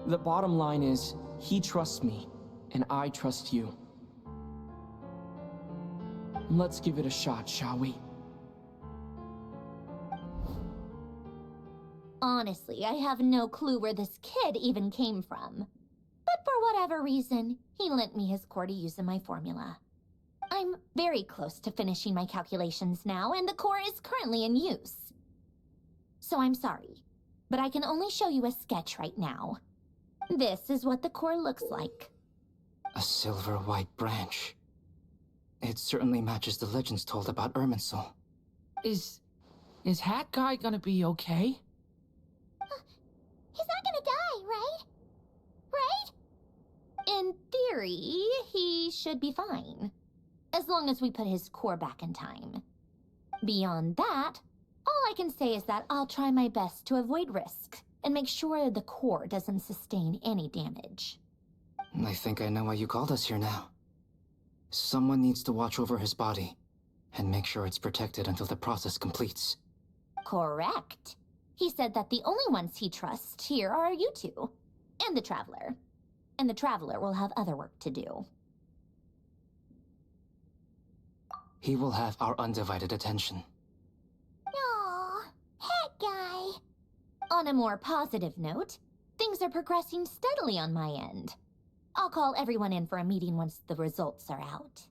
The bottom line is, he trusts me, and I trust you. Let's give it a shot, shall we? Honestly, I have no clue where this kid even came from. But for whatever reason, he lent me his core to use in my formula. I'm very close to finishing my calculations now, and the core is currently in use. So I'm sorry, but I can only show you a sketch right now. This is what the core looks like. A silver white branch. It certainly matches the legends told about Irminsul. Is Hat Guy gonna be okay? He's not gonna die, right? Right? In theory, he should be fine. As long as we put his core back in time. Beyond that, all I can say is that I'll try my best to avoid risk and make sure the core doesn't sustain any damage. I think I know why you called us here now. Someone needs to watch over his body and make sure it's protected until the process completes. Correct. He said that the only ones he trusts here are you two, and the Traveler. And the Traveler will have other work to do. He will have our undivided attention. Aww, Head Guy. On a more positive note, things are progressing steadily on my end. I'll call everyone in for a meeting once the results are out.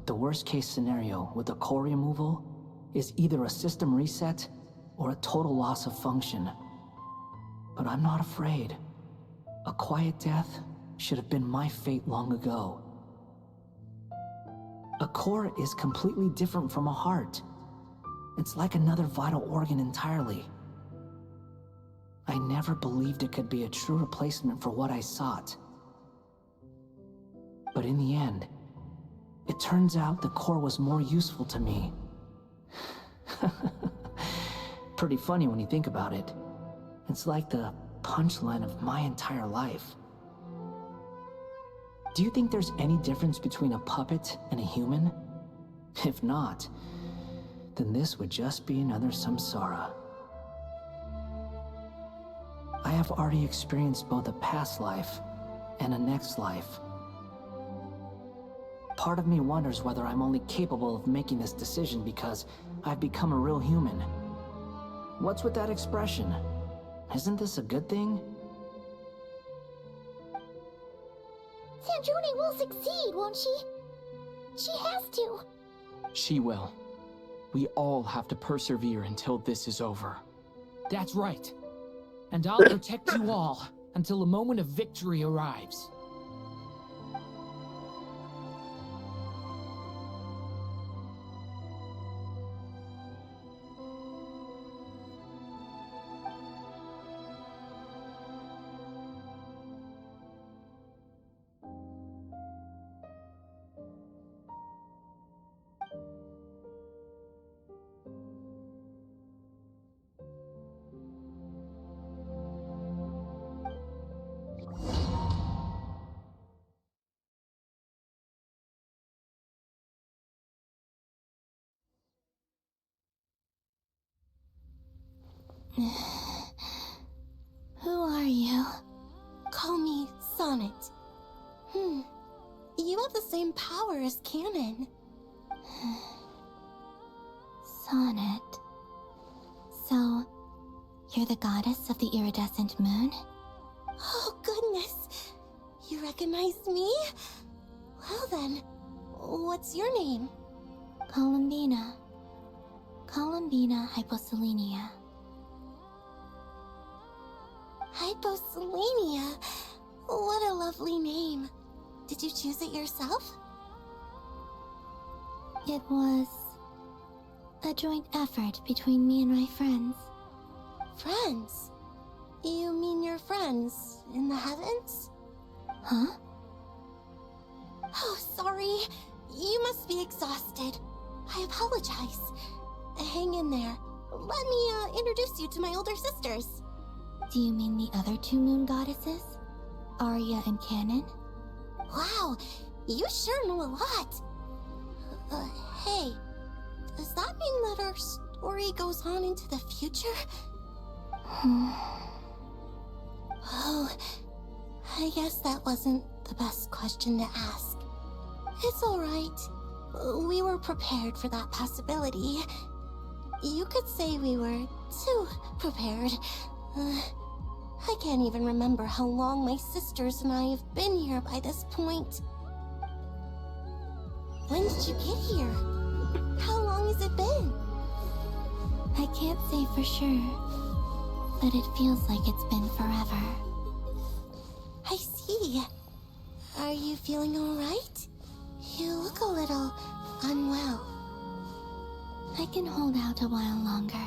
The worst case scenario with the core removal is either a system reset or a total loss of function. But I'm not afraid. A quiet death should have been my fate long ago. A core is completely different from a heart. It's like another vital organ entirely. I never believed it could be a true replacement for what I sought. But in the end, it turns out the core was more useful to me. Pretty funny when you think about it. It's like the punchline of my entire life. Do you think there's any difference between a puppet and a human? If not, then this would just be another samsara. I have already experienced both a past life and a next life. Part of me wonders whether I'm only capable of making this decision because I've become a real human. What's with that expression? Isn't this a good thing? Sanjuni will succeed, won't she? She has to. She will. We all have to persevere until this is over. That's right. And I'll protect you all until a moment of victory arrives. Who are you? Call me Sonnet. You have the same power as Canon. Sonnet. So, you're the goddess of the iridescent moon? Oh, goodness. You recognize me? Well then, what's your name? Columbina. Columbina Hyposelenia. Hyposelenia? What a lovely name. Did you choose it yourself? It was a joint effort between me and my friends. Friends? You mean your friends in the heavens? Huh? Oh, sorry. You must be exhausted. I apologize. hang in there. Let me introduce you to my older sisters. Do you mean the other two moon goddesses? Arya and Canon? Wow, you sure know a lot. Hey, does that mean that our story goes on into the future? Oh, I guess that wasn't the best question to ask. It's alright. We were prepared for that possibility. You could say we were too prepared. I can't even remember how long my sisters and I have been here by this point. When did you get here? How long has it been? I can't say for sure, but it feels like it's been forever. I see. Are you feeling alright? You look a little unwell. I can hold out a while longer.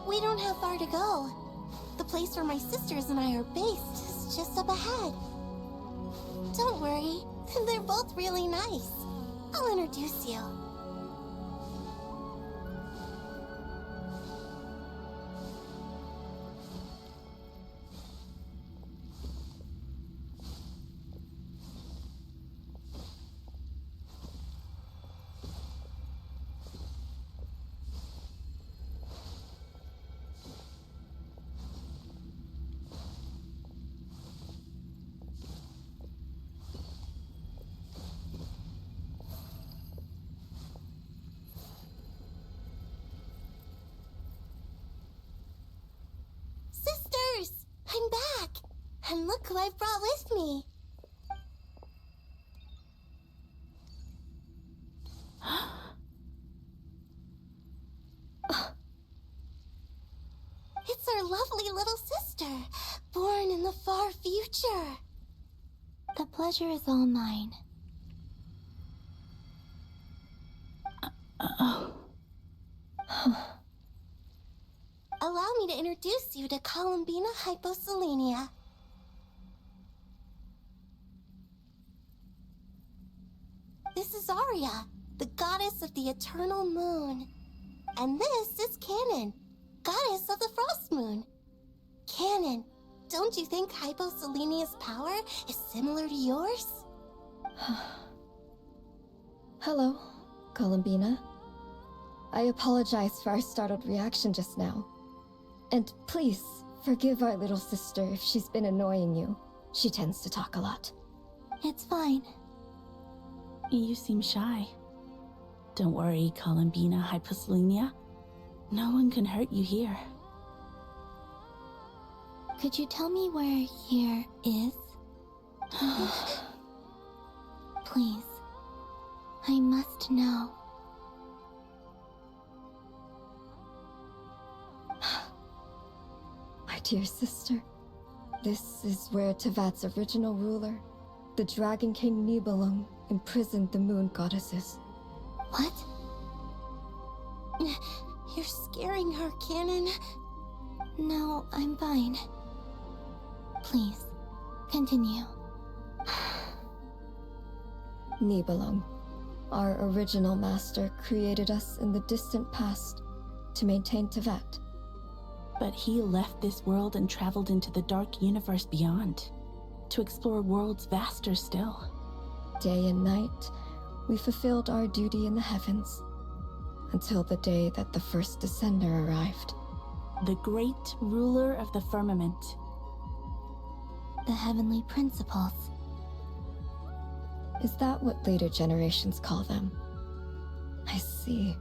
We don't have far to go. The place where my sisters and I are based is just up ahead. Don't worry, they're both really nice. I'll introduce you. Sisters! I'm back! And look who I've brought with me! It's our lovely little sister, born in the far future. The pleasure is all mine. Allow me to introduce you to Columbina Hyposelenia. This is Arya, the goddess of the eternal moon. And this is Canon, goddess of the frost moon. Canon, don't you think Hyposelenia's power is similar to yours? Hello, Columbina. I apologize for our startled reaction just now. And please, forgive our little sister if she's been annoying you. She tends to talk a lot. It's fine. You seem shy. Don't worry, Columbina Hyposelenia. No one can hurt you here. Could you tell me where here is? Please. I must know. My dear sister, this is where Tevat's original ruler, the Dragon King Nibelung, imprisoned the moon goddesses. What? You're scaring her, Canon. No, I'm fine. Please, continue. Nibelung, our original master, created us in the distant past to maintain Tevat. But he left this world and traveled into the dark universe beyond, to explore worlds vaster still. Day and night, we fulfilled our duty in the heavens, until the day that the first Descender arrived. The great ruler of the firmament. The heavenly principles. Is that what later generations call them? I see.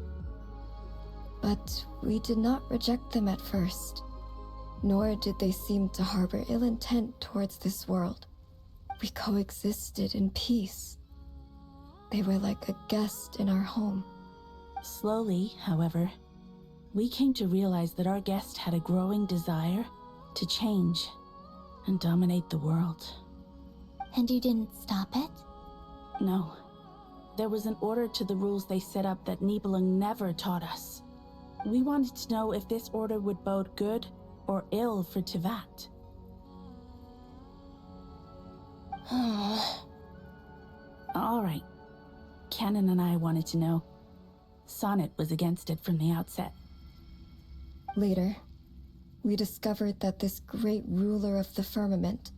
But we did not reject them at first, nor did they seem to harbor ill intent towards this world. We coexisted in peace. They were like a guest in our home. Slowly, however, we came to realize that our guest had a growing desire to change and dominate the world. And you didn't stop it? No. There was an order to the rules they set up that Nibelung never taught us. We wanted to know if this order would bode good or ill for Tevat. All right. Canon and I wanted to know. Sonnet was against it from the outset. Later, we discovered that this great ruler of the firmament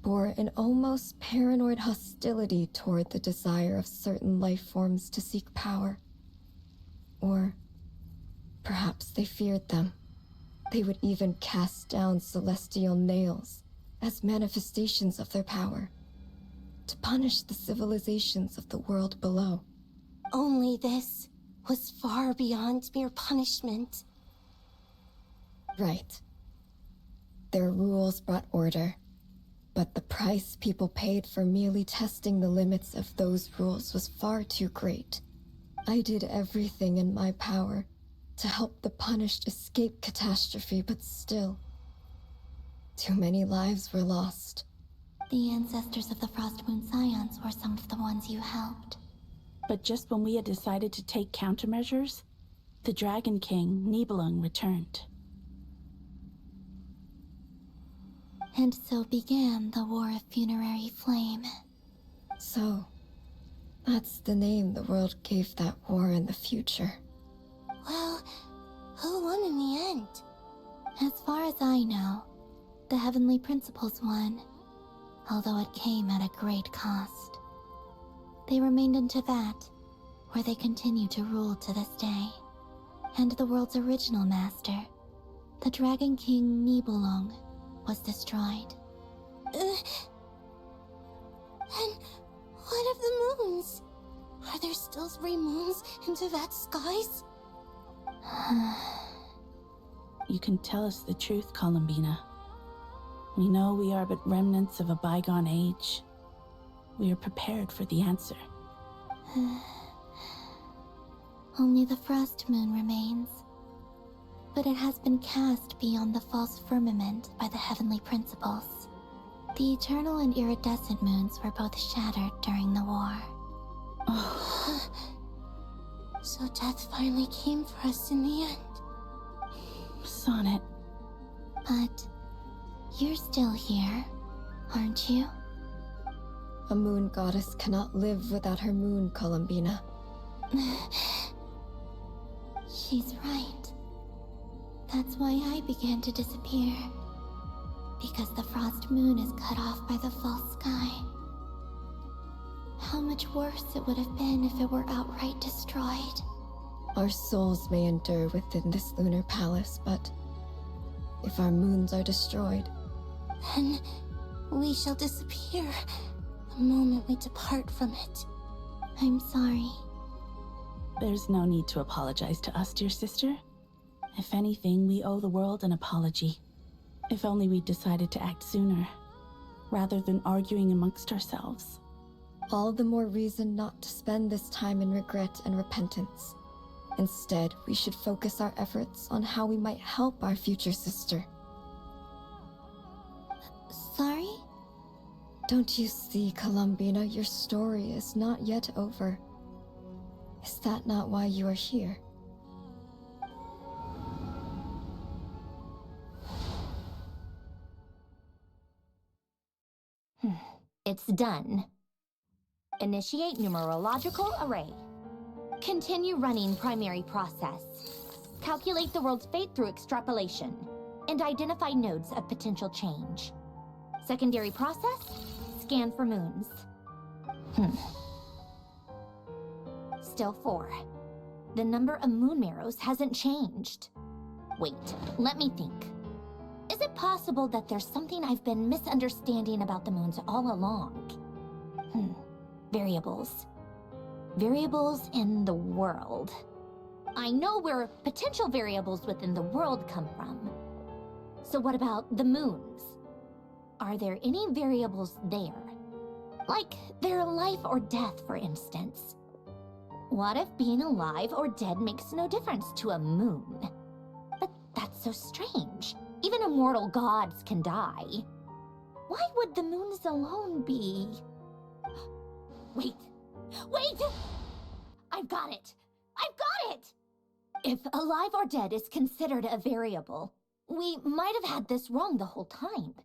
bore an almost paranoid hostility toward the desire of certain life forms to seek power. Or perhaps they feared them. They would even cast down celestial nails as manifestations of their power, to punish the civilizations of the world below. Only this was far beyond mere punishment. Right. Their rules brought order, but the price people paid for merely testing the limits of those rules was far too great. I did everything in my power to help the punished escape catastrophe, but still, too many lives were lost. The ancestors of the Frost Moon Scions were some of the ones you helped. But just when we had decided to take countermeasures, the Dragon King, Nibelung, returned. And so began the War of Funerary Flame. So, that's the name the world gave that war in the future. Well, who won in the end? As far as I know, the Heavenly Principles won, although it came at a great cost. They remained in Teyvat, where they continue to rule to this day. And the world's original master, the Dragon King Nibelung, was destroyed. And what of the moons? Are there still 3 moons in Teyvat skies? You can tell us the truth, Columbina. We know we are but remnants of a bygone age. We are prepared for the answer. Only the Frost Moon remains. But it has been cast beyond the false firmament by the Heavenly Principles. The eternal and iridescent moons were both shattered during the war. So death finally came for us in the end. Sonnet. But you're still here, aren't you? A moon goddess cannot live without her moon, Columbina. She's right. That's why I began to disappear. Because the Frost Moon is cut off by the false sky. How much worse it would have been if it were outright destroyed. Our souls may endure within this lunar palace, but if our moons are destroyed, Then we shall disappear the moment we depart from it. I'm sorry. There's no need to apologize to us, dear sister. If anything, we owe the world an apology. If only we'd decided to act sooner, rather than arguing amongst ourselves. all the more reason not to spend this time in regret and repentance. Instead, we should focus our efforts on how we might help our future sister. Sorry? Don't you see, Columbina, your story is not yet over. Is that not why you are here? It's done. Initiate numerological array. Continue running primary process. Calculate the world's fate through extrapolation. And identify nodes of potential change. Secondary process, scan for moons. Still 4. The number of moon marrows hasn't changed. Wait, let me think. Is it possible that there's something I've been misunderstanding about the moons all along? Variables. Variables in the world. I know where potential variables within the world come from. So what about the moons? Are there any variables there? Like their life or death, for instance. What if being alive or dead makes no difference to a moon? But that's so strange. Even immortal gods can die. Why would the moons alone be... Wait! I've got it! If alive or dead is considered a variable, we might have had this wrong the whole time.